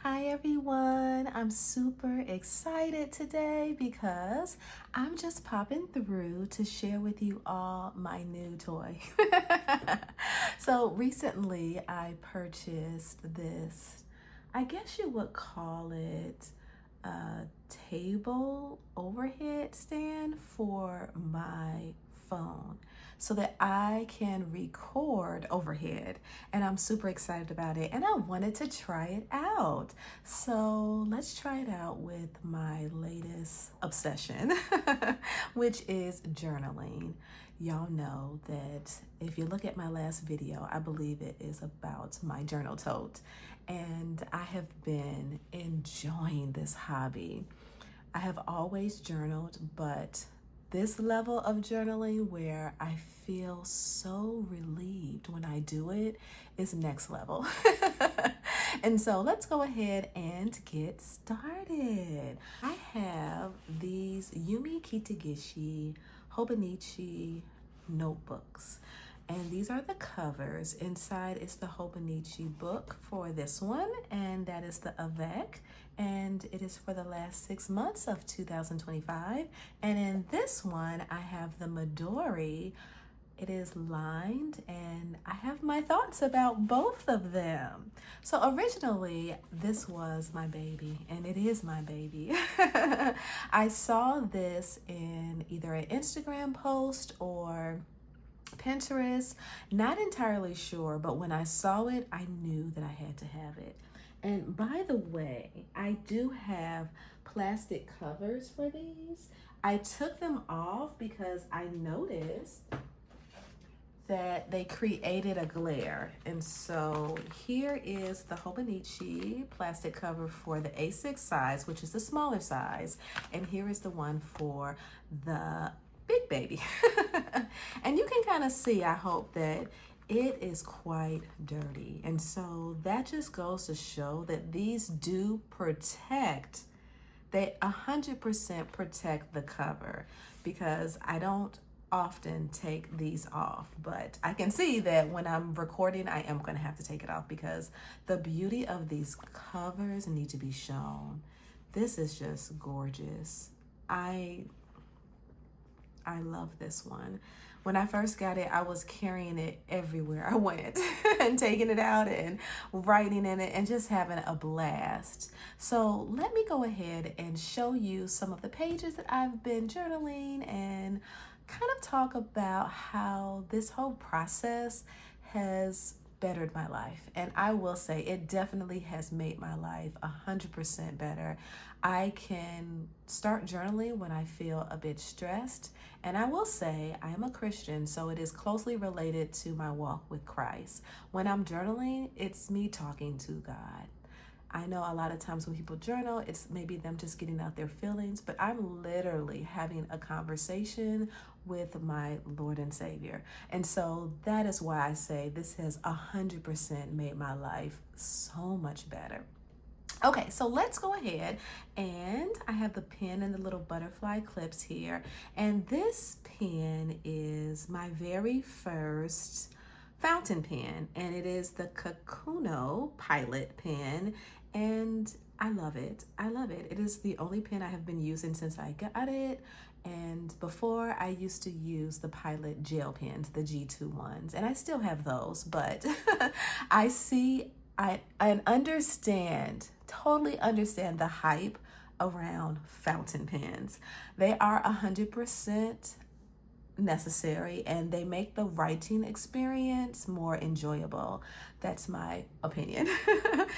Hi everyone, I'm super excited today because I'm just popping through to share with you all my new toy. So recently I purchased this, I guess you would call it a table overhead stand for my phone so that I can record overhead, and I'm super excited about it and I wanted to try it out. So let's try it out with my latest obsession, which is journaling. Y'all know that if you look at my last video, I believe it is about my journal tote, and I have been enjoying this hobby. I have always journaled, but this level of journaling where I feel so relieved when I do it is next level. And so let's go ahead and get started. I have these Yumi Kitagishi Hobonichi notebooks. And these are the covers. Inside is the Hobonichi book for this one, and that is the Avec, and it is for the last 6 months of 2025. And in this one, I have the Midori. It is lined, and I have my thoughts about both of them. So originally, this was my baby, and it is my baby. I saw this in either an Instagram post or Pinterest, not entirely sure, but when I saw it, I knew that I had to have it. And by the way, I do have plastic covers for these. I took them off because I noticed that they created a glare. And so here is the Hobonichi plastic cover for the A6 size, which is the smaller size. And here is the one for the big baby. And you can kind of see, I hope, that it is quite dirty. And so that just goes to show that these do protect, they 100% protect the cover, because I don't often take these off, but I can see that when I'm recording, I am going to have to take it off because the beauty of these covers need to be shown. This is just gorgeous. I love this one. When I first got it, I was carrying it everywhere I went and taking it out and writing in it and just having a blast. So let me go ahead and show you some of the pages that I've been journaling and kind of talk about how this whole process has bettered my life. And I will say it definitely has made my life 100% better. I can start journaling when I feel a bit stressed. And I will say I am a Christian, so it is closely related to my walk with Christ. When I'm journaling, it's me talking to God. I know a lot of times when people journal, it's maybe them just getting out their feelings, but I'm literally having a conversation with my Lord and Savior. And so that is why I say this has 100% made my life so much better. Okay, so let's go ahead, and I have the pen and the little butterfly clips here. And this pen is my very first fountain pen, and it is the Kakuno Pilot pen, and I love it. I love it. It is the only pen I have been using since I got it. And before, I used to use the Pilot gel pens, the G2 ones, and I still have those, but I understand, totally understand the hype around fountain pens. They are 100% necessary, and they make the writing experience more enjoyable. That's my opinion.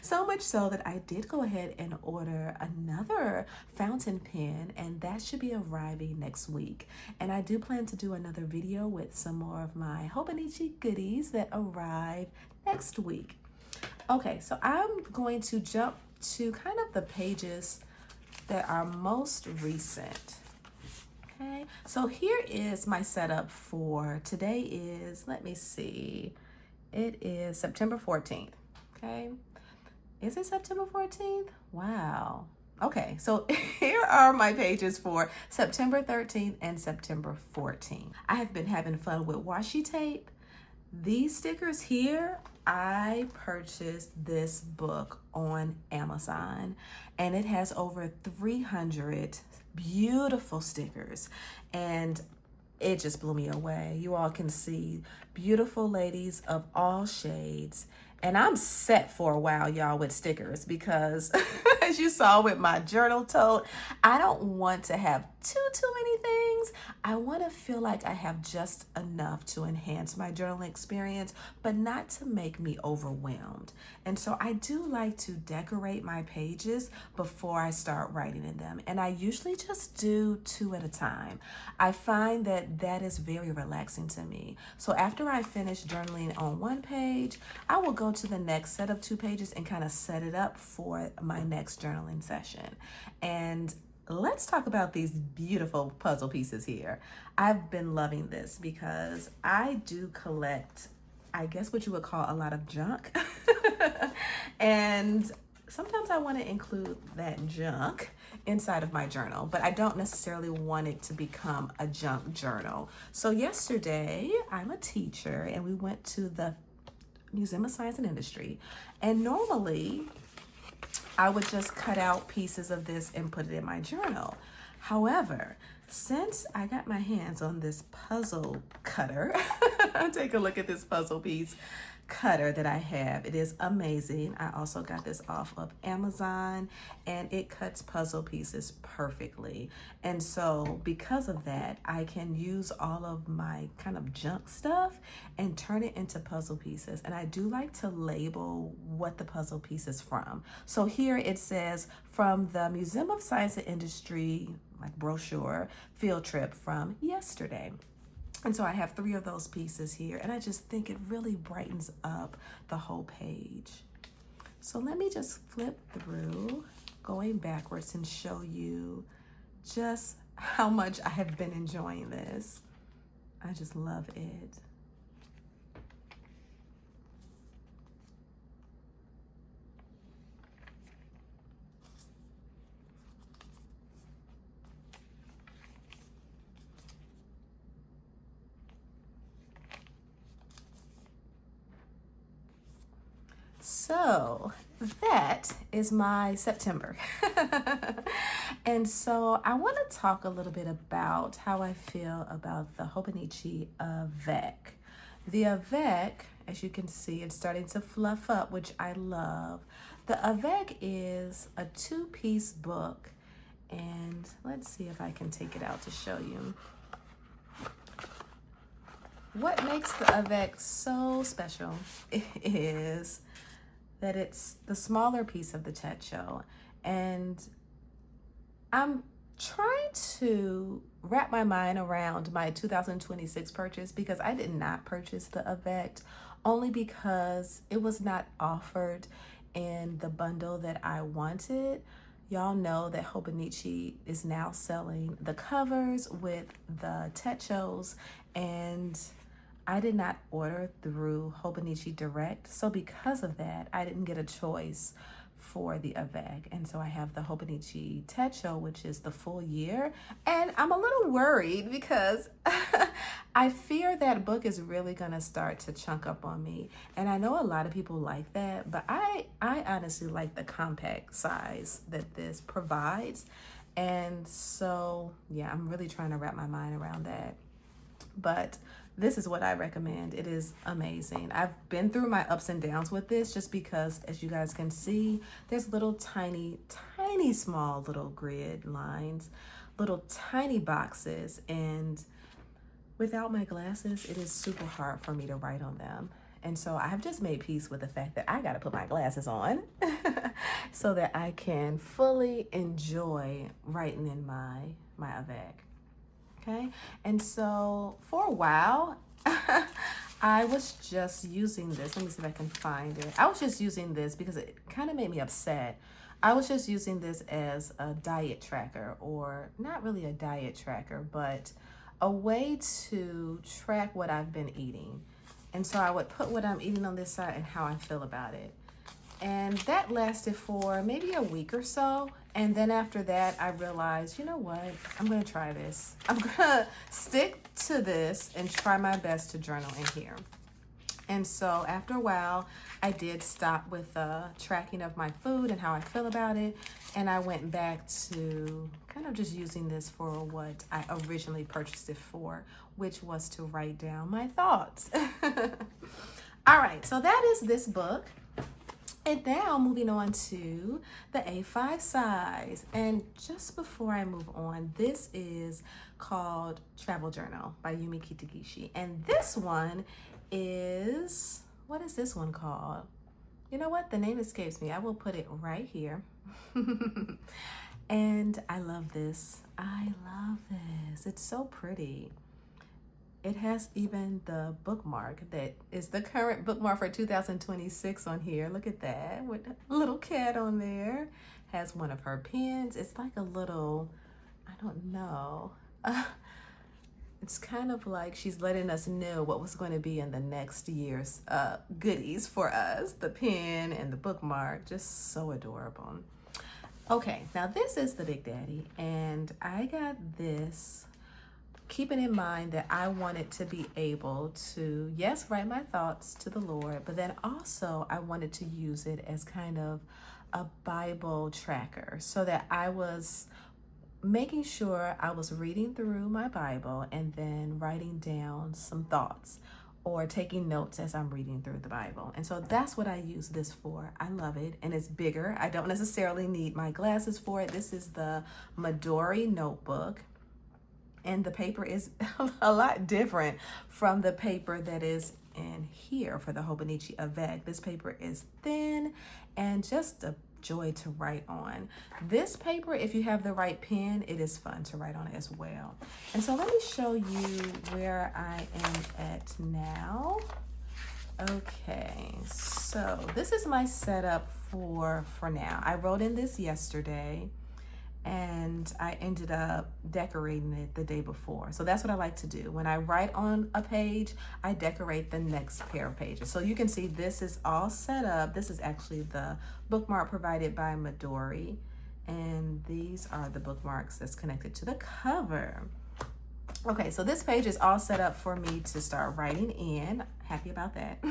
So much so that I did go ahead and order another fountain pen, and that should be arriving next week. And I do plan to do another video with some more of my Hobonichi goodies that arrive next week. Okay, so I'm going to jump to kind of the pages that are most recent. Okay, so here is my setup for today is, let me see, it is September 14th. Okay, is it September 14th? Wow. Okay, so here are my pages for September 13th and September 14th. I have been having fun with washi tape. These stickers here I purchased this book on Amazon, and it has over 300 beautiful stickers, and it just blew me away. You all can see beautiful ladies of all shades. And I'm set for a while, y'all, with stickers because as you saw with my journal tote, I don't want to have too many things. I want to feel like I have just enough to enhance my journaling experience, but not to make me overwhelmed. And so I do like to decorate my pages before I start writing in them. And I usually just do 2 at a time. I find that is very relaxing to me. So after I finish journaling on 1 page, I will go to the next set of 2 pages and kind of set it up for my next journaling session. And let's talk about these beautiful puzzle pieces here. I've been loving this because I do collect, I guess what you would call a lot of junk. And sometimes I want to include that junk inside of my journal, but I don't necessarily want it to become a junk journal. So yesterday, I'm a teacher and we went to the Museum of Science and Industry, and normally I would just cut out pieces of this and put it in my journal. However, since I got my hands on this puzzle cutter, take a look at this puzzle piece cutter that I have. It is amazing. I also got this off of Amazon, and it cuts puzzle pieces perfectly. And so because of that, I can use all of my kind of junk stuff and turn it into puzzle pieces. And I do like to label what the puzzle piece is from. So here it says, from the Museum of Science and Industry, like brochure, field trip from yesterday. And so I have 3 of those pieces here, and I just think it really brightens up the whole page. So let me just flip through, going backwards, and show you just how much I have been enjoying this. I just love it. So that is my September. And so I want to talk a little bit about how I feel about the Hobonichi Avec. The Avec, as you can see, it's starting to fluff up, which I love. The Avec is a 2-piece book, and let's see if I can take it out to show you. What makes the Avec so special is that it's the smaller piece of the techo, and I'm trying to wrap my mind around my 2026 purchase because I did not purchase the Avec only because it was not offered in the bundle that I wanted. Y'all know that Hobonichi is now selling the covers with the techos, and I did not order through Hobonichi Direct. So because of that, I didn't get a choice for the Avec. And so I have the Hobonichi Techo, which is the full year. And I'm a little worried because I fear that book is really gonna start to chunk up on me. And I know a lot of people like that, but I honestly like the compact size that this provides. And so, yeah, I'm really trying to wrap my mind around that. But this is what I recommend. It is amazing. I've been through my ups and downs with this just because, as you guys can see, there's little tiny small little grid lines, little tiny boxes, and without my glasses, it is super hard for me to write on them. And so I've just made peace with the fact that I gotta put my glasses on so that I can fully enjoy writing in my Avec. Okay, and so for a while, I was just using this. Let me see if I can find it. I was just using this because it kind of made me upset. I was just using this as a diet tracker, or not really a diet tracker, but a way to track what I've been eating. And so I would put what I'm eating on this side and how I feel about it. And that lasted for maybe a week or so. And then after that, I realized, you know what? I'm going to try this. I'm going to stick to this and try my best to journal in here. And so after a while, I did stop with tracking of my food and how I feel about it. And I went back to kind of just using this for what I originally purchased it for, which was to write down my thoughts. All right, so that is this book. And now moving on to the A5 size. And just before I move on, this is called Travel Journal by Yumi Kitagishi. And this one is, what is this one called? You know what? The name escapes me. I will put it right here. And I love this. I love this. It's so pretty. It has even the bookmark that is the current bookmark for 2026 on here. Look at that, with a little cat on there. Has one of her pens. It's like a little, I don't know. It's kind of like she's letting us know what was going to be in the next year's goodies for us. The pen and the bookmark, just so adorable. Okay, now this is the Big Daddy, and I got this keeping in mind that I wanted to be able to, yes, write my thoughts to the Lord, but then also I wanted to use it as kind of a Bible tracker so that I was making sure I was reading through my Bible and then writing down some thoughts or taking notes as I'm reading through the Bible. And so that's what I use this for. I love it, and it's bigger. I don't necessarily need my glasses for it. This is the Midori notebook. And the paper is a lot different from the paper that is in here for the Hobonichi Avec. This paper is thin and just a joy to write on. This paper, if you have the right pen, it is fun to write on as well. And so let me show you where I am at now. Okay, so this is my setup for now. I wrote in this yesterday, and I ended up decorating it the day before. So that's what I like to do. When I write on a page, I decorate the next pair of pages. So you can see this is all set up. This is actually the bookmark provided by Midori. And these are the bookmarks that's connected to the cover. Okay, so this page is all set up for me to start writing in. Happy about that.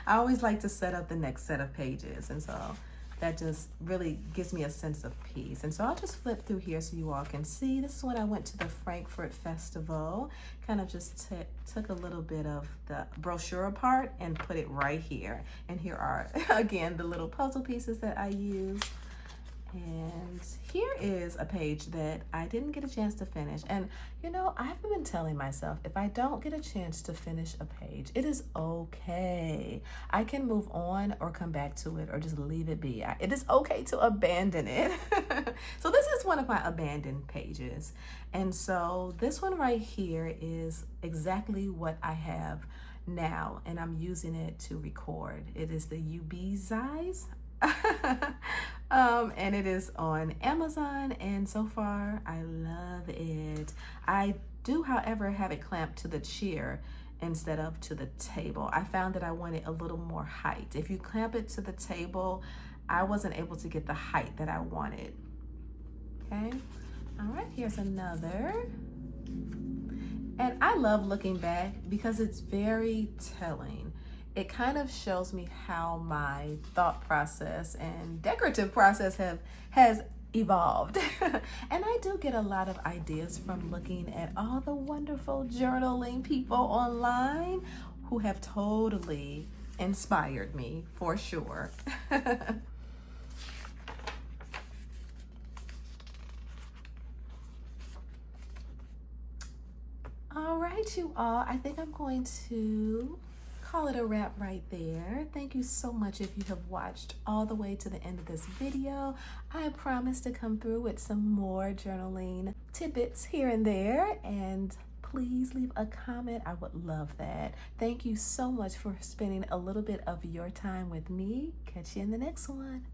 I always like to set up the next set of pages. And so that just really gives me a sense of peace. And so I'll just flip through here so you all can see. This is when I went to the Frankfurt Festival. Kind of just took a little bit of the brochure apart and put it right here. And here are, again, the little puzzle pieces that I use. And here is a page that I didn't get a chance to finish. And you know, I've been telling myself, if I don't get a chance to finish a page, it is okay. I can move on or come back to it or just leave it be. It is okay to abandon it. So this is one of my abandoned pages. And so this one right here is exactly what I have now, and I'm using it to record. It is the UB size. And it is on Amazon, and so far I love it. I do, however, have it clamped to the chair instead of to the table. I found that I wanted a little more height. If you clamp it to the table, I wasn't able to get the height that I wanted. Okay, all right, here's another. And I love looking back because it's very telling. It kind of shows me how my thought process and decorative process has evolved. And I do get a lot of ideas from looking at all the wonderful journaling people online who have totally inspired me, for sure. All right, you all, I think I'm going to call it a wrap right there. Thank you so much if you have watched all the way to the end of this video. I promise to come through with some more journaling tidbits here and there, and please leave a comment. I would love that. Thank you so much for spending a little bit of your time with me. Catch you in the next one.